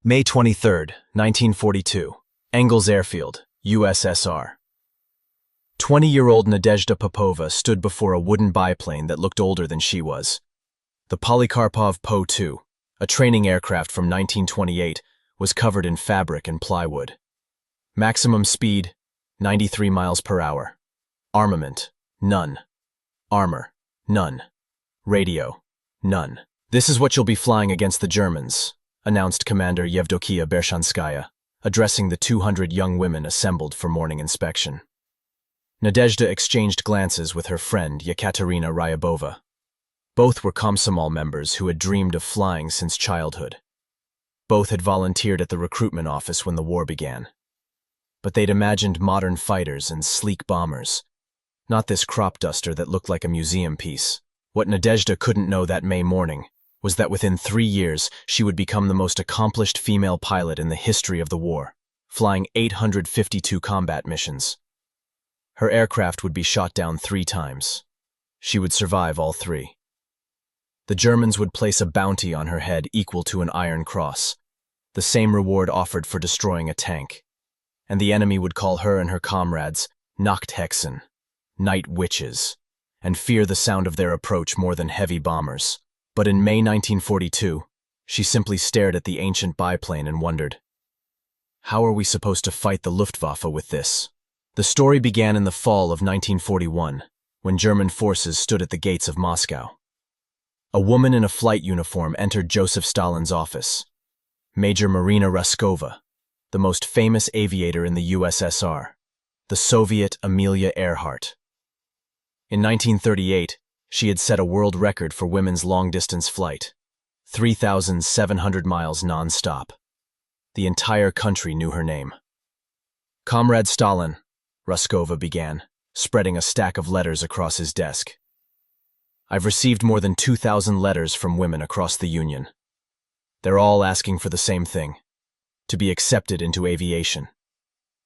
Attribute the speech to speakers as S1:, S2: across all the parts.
S1: May 23, 1942, Engels Airfield, USSR. 20-year-old Nadezhda Popova stood before a wooden biplane that looked older than she was. The Polikarpov Po-2, a training aircraft from 1928, was covered in fabric and plywood. Maximum speed, 93 miles per hour. Armament, none. Armor, none. Radio, none. "This is what you'll be flying against the Germans," announced Commander Yevdokia Bershanskaya, addressing the 200 young women assembled for morning inspection. Nadezhda exchanged glances with her friend Yekaterina Ryabova. Both were Komsomol members who had dreamed of flying since childhood. Both had volunteered at the recruitment office when the war began. But they'd imagined modern fighters and sleek bombers, not this crop duster that looked like a museum piece. What Nadezhda couldn't know that May morning was that within 3 years she would become the most accomplished female pilot in the history of the war, flying 852 combat missions. Her aircraft would be shot down 3 times. She would survive all 3. The Germans would place a bounty on her head equal to an Iron Cross, the same reward offered for destroying a tank. And the enemy would call her and her comrades Nachthexen, night witches, and fear the sound of their approach more than heavy bombers. But in May 1942, she simply stared at the ancient biplane and wondered, how are we supposed to fight the Luftwaffe with this? The story began in the fall of 1941, when German forces stood at the gates of Moscow. A woman in a flight uniform entered Joseph Stalin's office. Major Marina Raskova, the most famous aviator in the USSR, the Soviet Amelia Earhart. In 1938, she had set a world record for women's long-distance flight, 3,700 miles non-stop. The entire country knew her name. "Comrade Stalin," Raskova began, spreading a stack of letters across his desk. "I've received more than 2,000 letters from women across the Union. They're all asking for the same thing, to be accepted into aviation.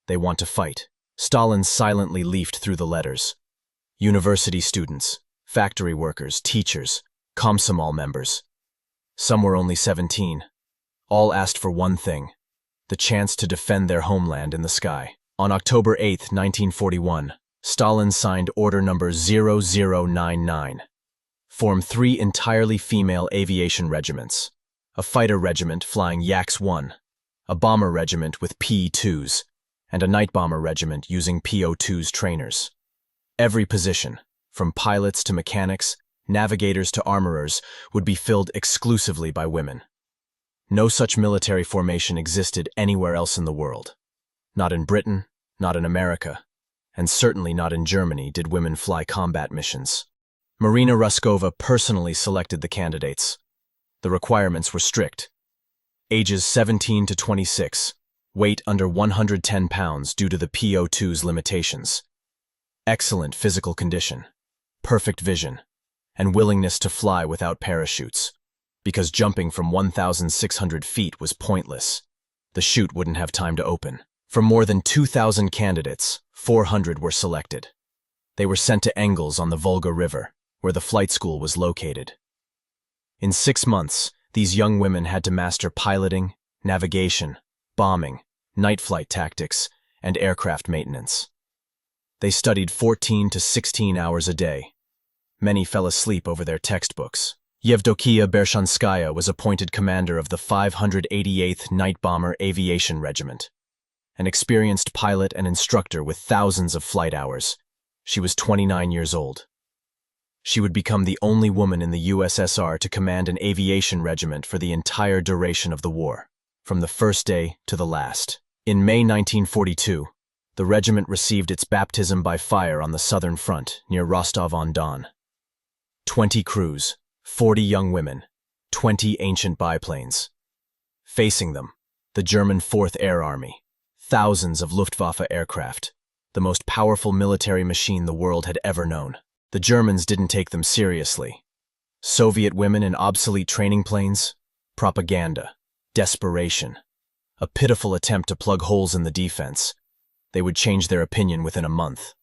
S1: They want to fight." Stalin silently leafed through the letters. University students, factory workers, teachers, Komsomol members. Some were only 17. All asked for one thing, the chance to defend their homeland in the sky. On October 8, 1941, Stalin signed Order Number 0099. Form 3 entirely female aviation regiments. A fighter regiment flying Yaks-1, a bomber regiment with P-2s, and a night bomber regiment using PO-2s trainers. Every position, from pilots to mechanics, navigators to armorers, would be filled exclusively by women. No such military formation existed anywhere else in the world. Not in Britain, not in America, and certainly not in Germany did women fly combat missions. Marina Raskova personally selected the candidates. The requirements were strict. Ages 17 to 26, weight under 110 pounds due to the PO-2's limitations. Excellent physical condition, perfect vision, and willingness to fly without parachutes, because jumping from 1,600 feet was pointless. The chute wouldn't have time to open. From more than 2,000 candidates, 400 were selected. They were sent to Engels on the Volga River, where the flight school was located. In 6 months, these young women had to master piloting, navigation, bombing, night flight tactics, and aircraft maintenance. They studied 14 to 16 hours a day. Many fell asleep over their textbooks. Yevdokia Bershanskaya was appointed commander of the 588th Night Bomber Aviation Regiment. An experienced pilot and instructor with thousands of flight hours. She was 29 years old. She would become the only woman in the USSR to command an aviation regiment for the entire duration of the war, from the first day to the last. In May 1942, the regiment received its baptism by fire on the southern front near Rostov-on-Don. 20 crews, 40 young women, 20 ancient biplanes. Facing them, the German 4th Air Army, thousands of Luftwaffe aircraft, the most powerful military machine the world had ever known. The Germans didn't take them seriously. Soviet women in obsolete training planes? Propaganda, desperation, a pitiful attempt to plug holes in the defense. They would change their opinion within a month,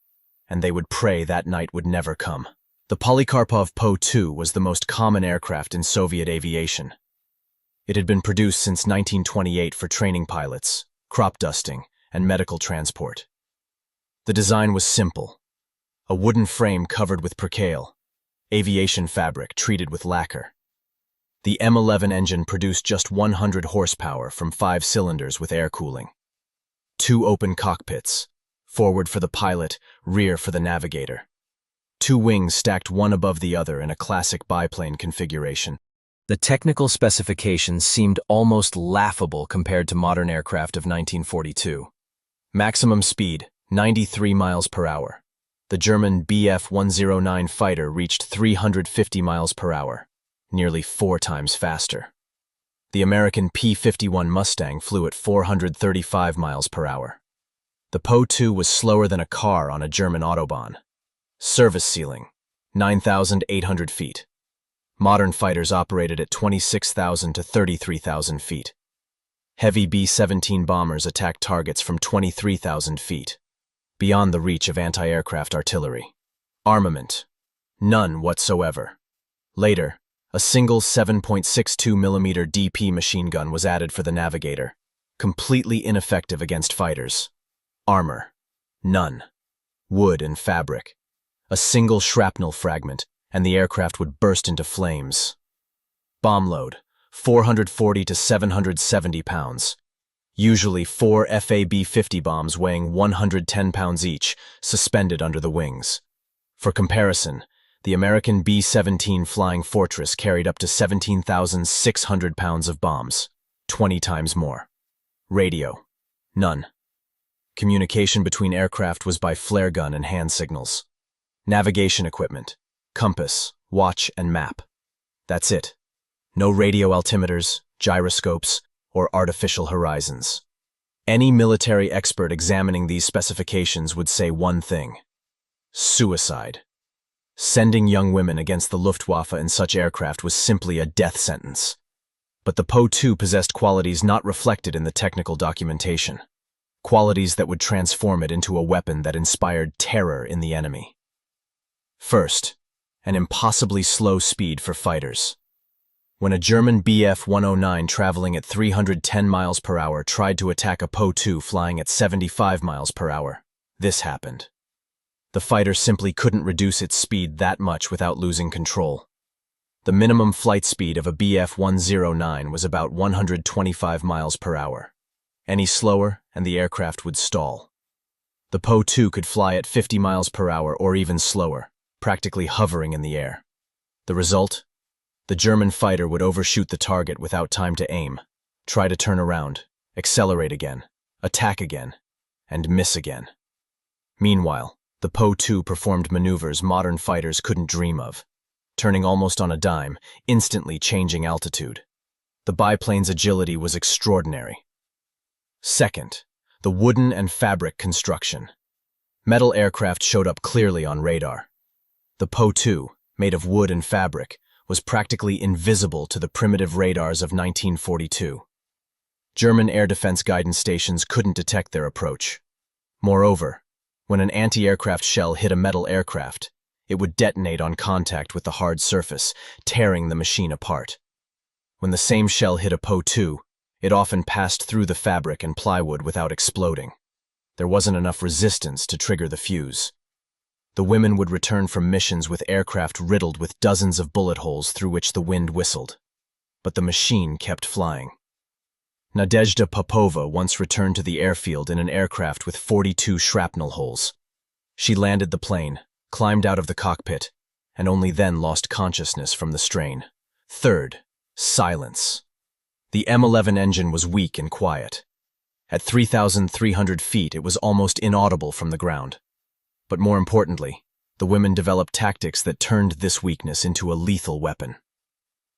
S1: and they would pray that night would never come. The Polikarpov Po-2 was the most common aircraft in Soviet aviation. It had been produced since 1928 for training pilots, crop dusting, and medical transport. The design was simple: a wooden frame covered with percale, aviation fabric treated with lacquer. The M11 engine produced just 100 horsepower from 5 cylinders with air cooling. 2 open cockpits, forward for the pilot, rear for the navigator. 2 wings stacked one above the other in a classic biplane configuration. The technical specifications seemed almost laughable compared to modern aircraft of 1942. Maximum speed, 93 miles per hour. The German Bf-109 fighter reached 350 miles per hour, nearly 4 times faster. The American P-51 Mustang flew at 435 miles per hour. The Po-2 was slower than a car on a German autobahn. Service ceiling, 9,800 feet. Modern fighters operated at 26,000 to 33,000 feet. Heavy B-17 bombers attacked targets from 23,000 feet, beyond the reach of anti-aircraft artillery. Armament, none whatsoever. Later, a single 7.62mm DP machine gun was added for the navigator, completely ineffective against fighters. Armor, none. Wood and fabric. A single shrapnel fragment, and the aircraft would burst into flames. Bomb load, 440 to 770 pounds. Usually 4 FAB-50 bombs weighing 110 pounds each, suspended under the wings. For comparison, the American B-17 Flying Fortress carried up to 17,600 pounds of bombs, 20 times more. Radio, none. Communication between aircraft was by flare gun and hand signals. Navigation equipment, compass, watch, and map. That's it. No radio altimeters, gyroscopes, or artificial horizons. Any military expert examining these specifications would say one thing: suicide. Sending young women against the Luftwaffe in such aircraft was simply a death sentence. But the Po-2 possessed qualities not reflected in the technical documentation. Qualities that would transform it into a weapon that inspired terror in the enemy. First, an impossibly slow speed for fighters. When a German Bf-109 traveling at 310 miles per hour tried to attack a Po-2 flying at 75 miles per hour, this happened. The fighter simply couldn't reduce its speed that much without losing control. The minimum flight speed of a Bf-109 was about 125 miles per hour. Any slower, and the aircraft would stall. The Po-2 could fly at 50 miles per hour or even slower, practically hovering in the air. The result? The German fighter would overshoot the target without time to aim, try to turn around, accelerate again, attack again, and miss again. Meanwhile, the Po-2 performed maneuvers modern fighters couldn't dream of, turning almost on a dime, instantly changing altitude. The biplane's agility was extraordinary. Second, the wooden and fabric construction. Metal aircraft showed up clearly on radar. The Po-2, made of wood and fabric, was practically invisible to the primitive radars of 1942. German air defense guidance stations couldn't detect their approach. Moreover, when an anti-aircraft shell hit a metal aircraft, it would detonate on contact with the hard surface, tearing the machine apart. When the same shell hit a Po-2, it often passed through the fabric and plywood without exploding. There wasn't enough resistance to trigger the fuse. The women would return from missions with aircraft riddled with dozens of bullet holes through which the wind whistled. But the machine kept flying. Nadezhda Popova once returned to the airfield in an aircraft with 42 shrapnel holes. She landed the plane, climbed out of the cockpit, and only then lost consciousness from the strain. Third, silence. The M11 engine was weak and quiet. At 3,300 feet, it was almost inaudible from the ground. But more importantly, the women developed tactics that turned this weakness into a lethal weapon.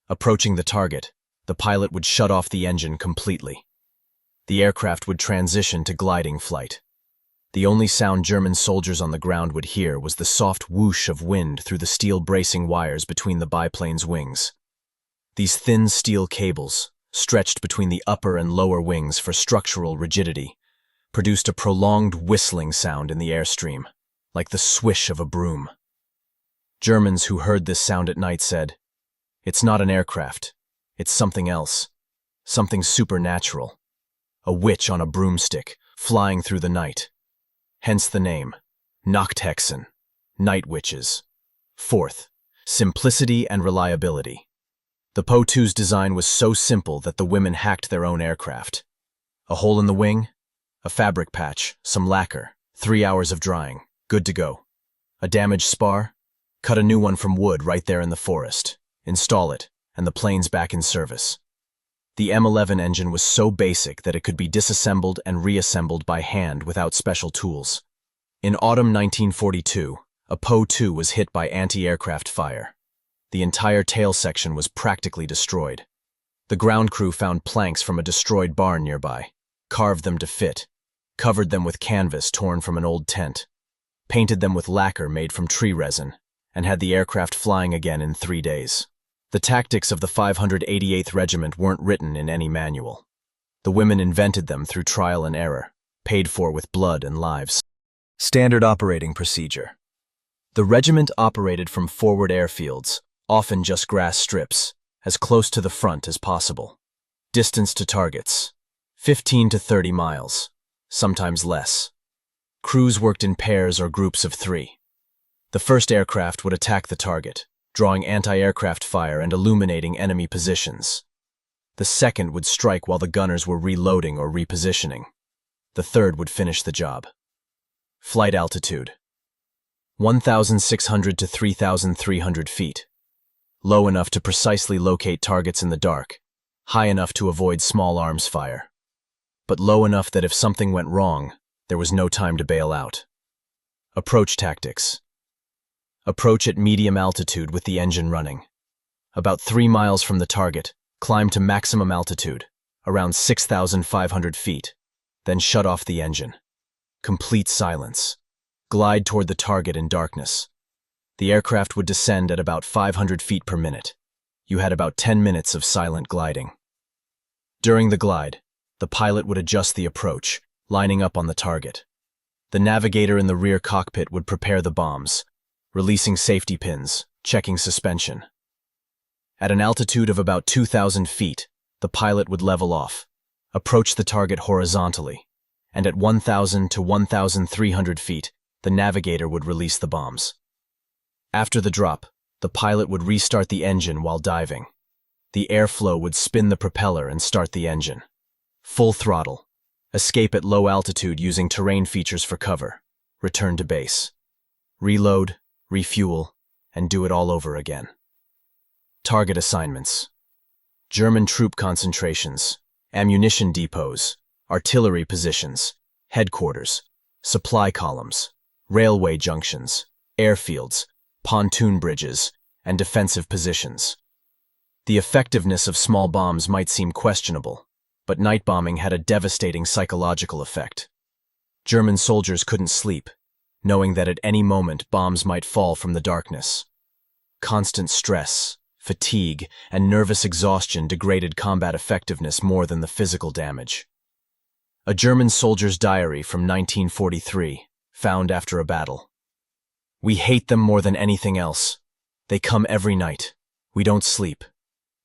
S1: Approaching the target, the pilot would shut off the engine completely. The aircraft would transition to gliding flight. The only sound German soldiers on the ground would hear was the soft whoosh of wind through the steel bracing wires between the biplane's wings. These thin steel cables, stretched between the upper and lower wings for structural rigidity, produced a prolonged whistling sound in the airstream, like the swish of a broom. Germans who heard this sound at night said, "It's not an aircraft, it's something else. something supernatural. A witch on a broomstick, flying through the night. Hence the name, Nachthexen, night witches. Fourth, simplicity and reliability. The Po-2's design was so simple that the women hacked their own aircraft. A hole in the wing, a fabric patch, some lacquer, 3 hours of drying, good to go. A damaged spar? Cut a new one from wood right there in the forest. Install it, and the plane's back in service. The M11 engine was so basic that it could be disassembled and reassembled by hand without special tools. In autumn 1942, a Po-2 was hit by anti-aircraft fire. The entire tail section was practically destroyed. The ground crew found planks from a destroyed barn nearby, carved them to fit, covered them with canvas torn from an old tent, painted them with lacquer made from tree resin, and had the aircraft flying again in 3 days. The tactics of the 588th Regiment weren't written in any manual. The women invented them through trial and error, paid for with blood and lives. Standard operating procedure. The regiment operated from forward airfields, often just grass strips, as close to the front as possible. Distance to targets, 15 to 30 miles, sometimes less. Crews worked in pairs or groups of 3. The first aircraft would attack the target, drawing anti-aircraft fire and illuminating enemy positions. The second would strike while the gunners were reloading or repositioning. The third would finish the job. Flight altitude: 1,600 to 3,300 feet. Low enough to precisely locate targets in the dark, high enough to avoid small arms fire. But low enough that if something went wrong, there was no time to bail out. Approach tactics. Approach at medium altitude with the engine running. About 3 miles from the target, climb to maximum altitude, around 6,500 feet, then shut off the engine. Complete silence. Glide toward the target in darkness. The aircraft would descend at about 500 feet per minute. You had about 10 minutes of silent gliding. During the glide, the pilot would adjust the approach, lining up on the target. The navigator in the rear cockpit would prepare the bombs, releasing safety pins, checking suspension. At an altitude of about 2,000 feet, the pilot would level off, approach the target horizontally, and at 1,000 to 1,300 feet, the navigator would release the bombs. After the drop, the pilot would restart the engine while diving. The airflow would spin the propeller and start the engine. Full throttle. Escape at low altitude using terrain features for cover. Return to base. Reload, refuel, and do it all over again. Target assignments: German troop concentrations, ammunition depots, artillery positions, headquarters, supply columns, railway junctions, airfields, pontoon bridges, and defensive positions. The effectiveness of small bombs might seem questionable, but night bombing had a devastating psychological effect. German soldiers couldn't sleep, knowing that at any moment bombs might fall from the darkness. Constant stress, fatigue, and nervous exhaustion degraded combat effectiveness more than the physical damage. A German soldier's diary from 1943, found after a battle. "We hate them more than anything else. They come every night. We don't sleep.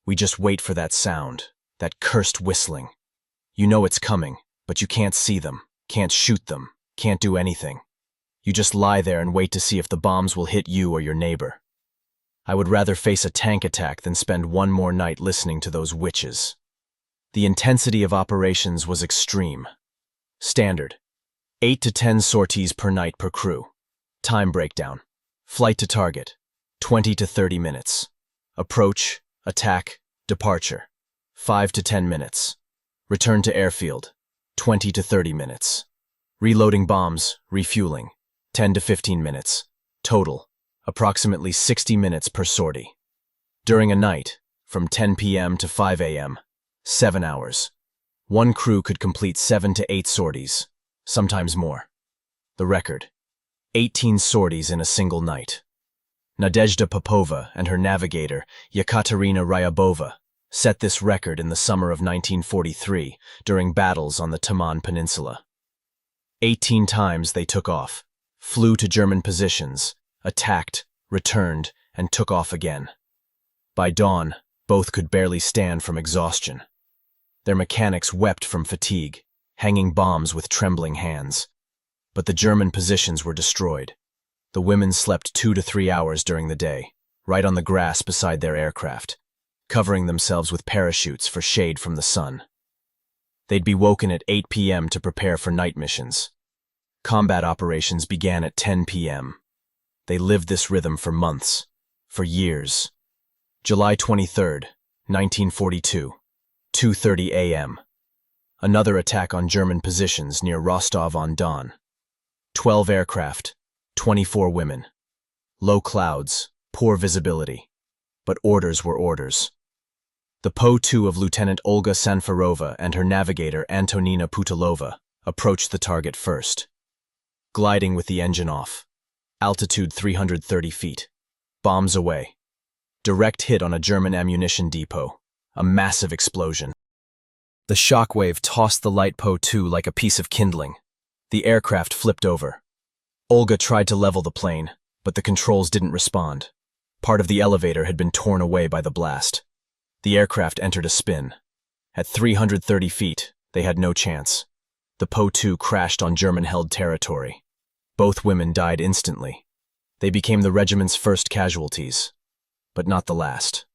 S1: We just wait for that sound, that cursed whistling. You know it's coming, but you can't see them, can't shoot them, can't do anything. You just lie there and wait to see if the bombs will hit you or your neighbor. I would rather face a tank attack than spend one more night listening to those witches." The intensity of operations was extreme. Standard: 8 to 10 sorties per night per crew. Time breakdown: flight to target, 20 to 30 minutes. Approach, attack, departure, 5 to 10 minutes. Return to airfield, 20 to 30 minutes. Reloading bombs, refueling, 10 to 15 minutes. Total: approximately 60 minutes per sortie. During a night, from 10 p.m. to 5 a.m., 7 hours. One crew could complete 7 to 8 sorties, sometimes more. The record: 18 sorties in a single night. Nadezhda Popova and her navigator, Yekaterina Ryabova, set this record in the summer of 1943 during battles on the Taman Peninsula. 18 times they took off, flew to German positions, attacked, returned, and took off again. By dawn, both could barely stand from exhaustion. Their mechanics wept from fatigue, hanging bombs with trembling hands. But the German positions were destroyed. The women slept 2 to 3 hours during the day, right on the grass beside their aircraft, covering themselves with parachutes for shade from the sun. They'd be woken at 8 p.m. to prepare for night missions. Combat operations began at 10 p.m. They lived this rhythm for months, for years. July 23, 1942, 2:30 a.m. Another attack on German positions near Rostov-on-Don. 12 aircraft, 24 women. Low clouds, poor visibility. But orders were orders. The Po-2 of Lieutenant Olga Sanfarova and her navigator Antonina Putilova approached the target first. Gliding with the engine off. Altitude 330 feet. Bombs away. Direct hit on a German ammunition depot. A massive explosion. The shockwave tossed the light Po-2 like a piece of kindling. The aircraft flipped over. Olga tried to level the plane, but the controls didn't respond. Part of the elevator had been torn away by the blast. The aircraft entered a spin. At 330 feet, they had no chance. The Po-2 crashed on German-held territory. Both women died instantly. They became the regiment's first casualties, but not the last.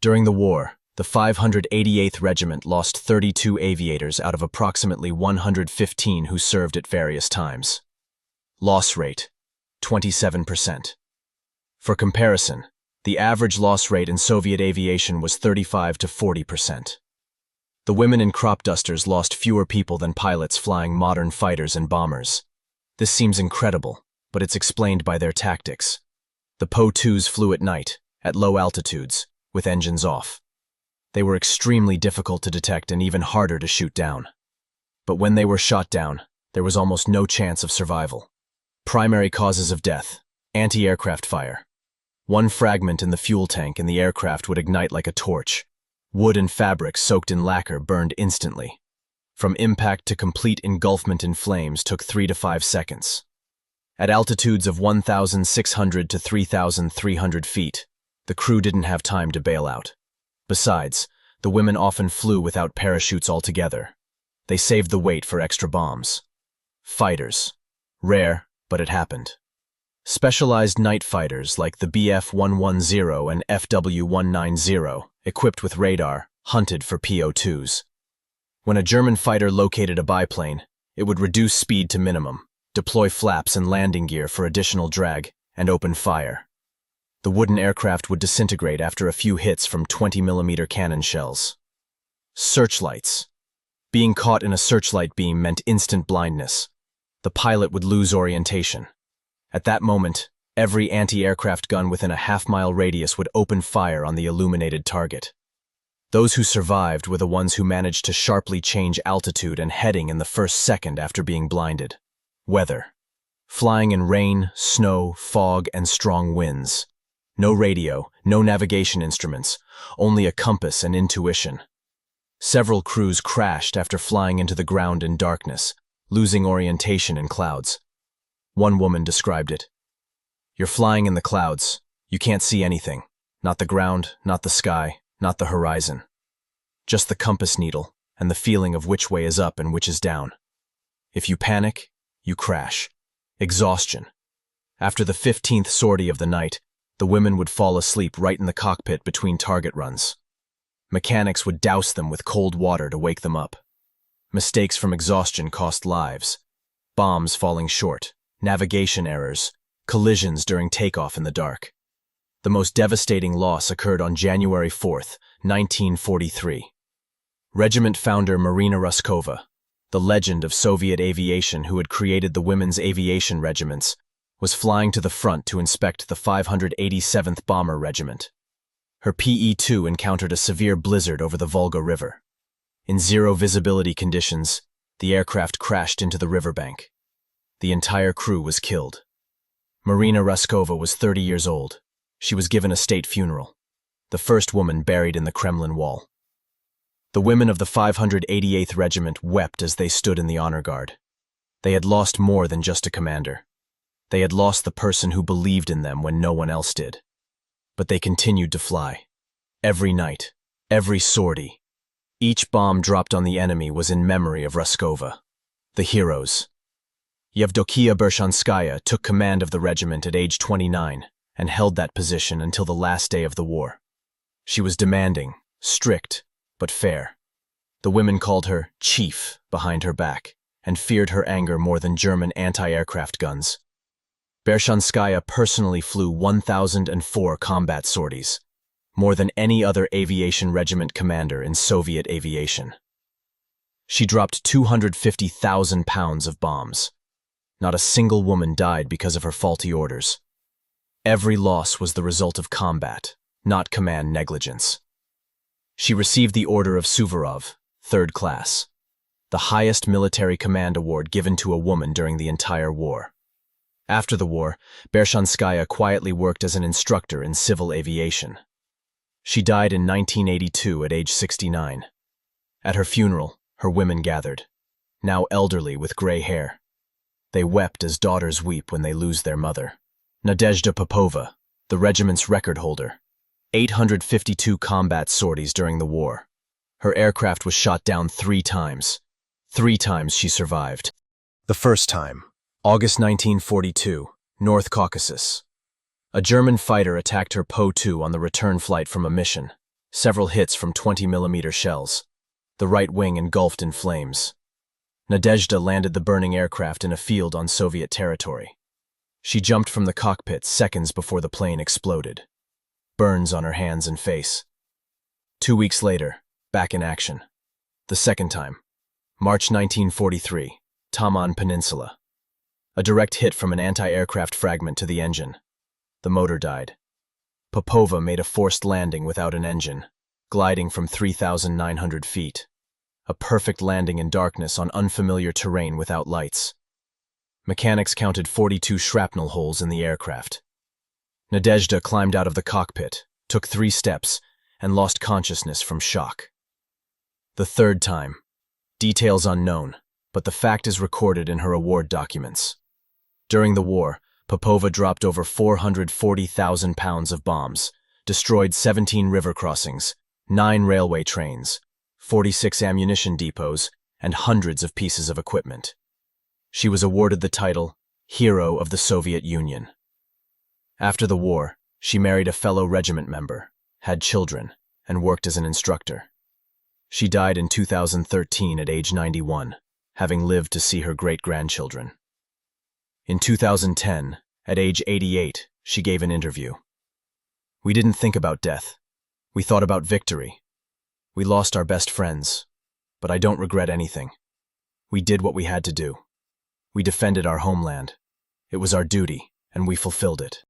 S1: During the war, the 588th Regiment lost 32 aviators out of approximately 115 who served at various times. Loss rate, 27%. For comparison, the average loss rate in Soviet aviation was 35 to 40%. The women in crop dusters lost fewer people than pilots flying modern fighters and bombers. This seems incredible, but it's explained by their tactics. The Po-2s flew at night, at low altitudes, with engines off. They were extremely difficult to detect and even harder to shoot down. But when they were shot down, there was almost no chance of survival. Primary causes of death: anti-aircraft fire. One fragment in the fuel tank in the aircraft would ignite like a torch. Wood and fabric soaked in lacquer burned instantly. From impact to complete engulfment in flames took 3 to 5 seconds. At altitudes of 1,600 to 3,300 feet, the crew didn't have time to bail out. Besides, the women often flew without parachutes altogether. They saved the weight for extra bombs. Fighters. Rare, but it happened. Specialized night fighters like the Bf-110 and FW-190, equipped with radar, hunted for Po-2s. When a German fighter located a biplane, it would reduce speed to minimum, deploy flaps and landing gear for additional drag, and open fire. The wooden aircraft would disintegrate after a few hits from 20mm cannon shells. Searchlights. Being caught in a searchlight beam meant instant blindness. The pilot would lose orientation. At that moment, every anti-aircraft gun within a half-mile radius would open fire on the illuminated target. Those who survived were the ones who managed to sharply change altitude and heading in the first second after being blinded. Weather. Flying in rain, snow, fog, and strong winds. No radio, no navigation instruments, only a compass and intuition. Several crews crashed after flying into the ground in darkness, losing orientation in clouds. One woman described it. "You're flying in the clouds. You can't see anything. Not the ground, not the sky, not the horizon. Just the compass needle and the feeling of which way is up and which is down. If you panic, you crash. Exhaustion. After the 15th sortie of the night, the women would fall asleep right in the cockpit between target runs. Mechanics would douse them with cold water to wake them up. Mistakes from exhaustion cost lives. Bombs falling short, navigation errors, collisions during takeoff in the dark. The most devastating loss occurred on January 4th, 1943. Regiment founder Marina Ruskova, the legend of Soviet aviation who had created the women's aviation regiments, was flying to the front to inspect the 587th Bomber Regiment. Her PE-2 encountered a severe blizzard over the Volga River. In zero visibility conditions, the aircraft crashed into the riverbank. The entire crew was killed. Marina Ruskova was 30 years old. She was given a state funeral, the first woman buried in the Kremlin wall. The women of the 588th Regiment wept as they stood in the honor guard. They had lost more than just a commander. They had lost the person who believed in them when no one else did. But they continued to fly. Every night, every sortie. Each bomb dropped on the enemy was in memory of Raskova. The heroes. Yevdokia Bershanskaya took command of the regiment at age 29 and held that position until the last day of the war. She was demanding, strict, but fair. The women called her Chief behind her back and feared her anger more than German anti-aircraft guns. Bershanskaya personally flew 1,004 combat sorties, more than any other aviation regiment commander in Soviet aviation. She dropped 250,000 pounds of bombs. Not a single woman died because of her faulty orders. Every loss was the result of combat, not command negligence. She received the Order of Suvorov, 3rd class, the highest military command award given to a woman during the entire war. After the war, Bershanskaya quietly worked as an instructor in civil aviation. She died in 1982 at age 69. At her funeral, her women gathered, now elderly with gray hair. They wept as daughters weep when they lose their mother. Nadezhda Popova, the regiment's record holder, 852 combat sorties during the war. Her aircraft was shot down 3 times. 3 times she survived. The first time, August 1942, North Caucasus. A German fighter attacked her Po-2 on the return flight from a mission. Several hits from 20mm shells. The right wing engulfed in flames. Nadezhda landed the burning aircraft in a field on Soviet territory. She jumped from the cockpit seconds before the plane exploded. Burns on her hands and face. 2 weeks later, back in action. The second time, March 1943, Taman Peninsula. A direct hit from an anti-aircraft fragment to the engine. The motor died. Popova made a forced landing without an engine, gliding from 3,900 feet. A perfect landing in darkness on unfamiliar terrain without lights. Mechanics counted 42 shrapnel holes in the aircraft. Nadezhda climbed out of the cockpit, took 3 steps, and lost consciousness from shock. The third time. Details unknown, but the fact is recorded in her award documents. During the war, Popova dropped over 440,000 pounds of bombs, destroyed 17 river crossings, 9 railway trains, 46 ammunition depots, and hundreds of pieces of equipment. She was awarded the title Hero of the Soviet Union. After the war, she married a fellow regiment member, had children, and worked as an instructor. She died in 2013 at age 91, having lived to see her great-grandchildren. In 2010, at age 88, she gave an interview. "We didn't think about death. We thought about victory. We lost our best friends, but I don't regret anything. We did what we had to do. We defended our homeland. It was our duty, and we fulfilled it."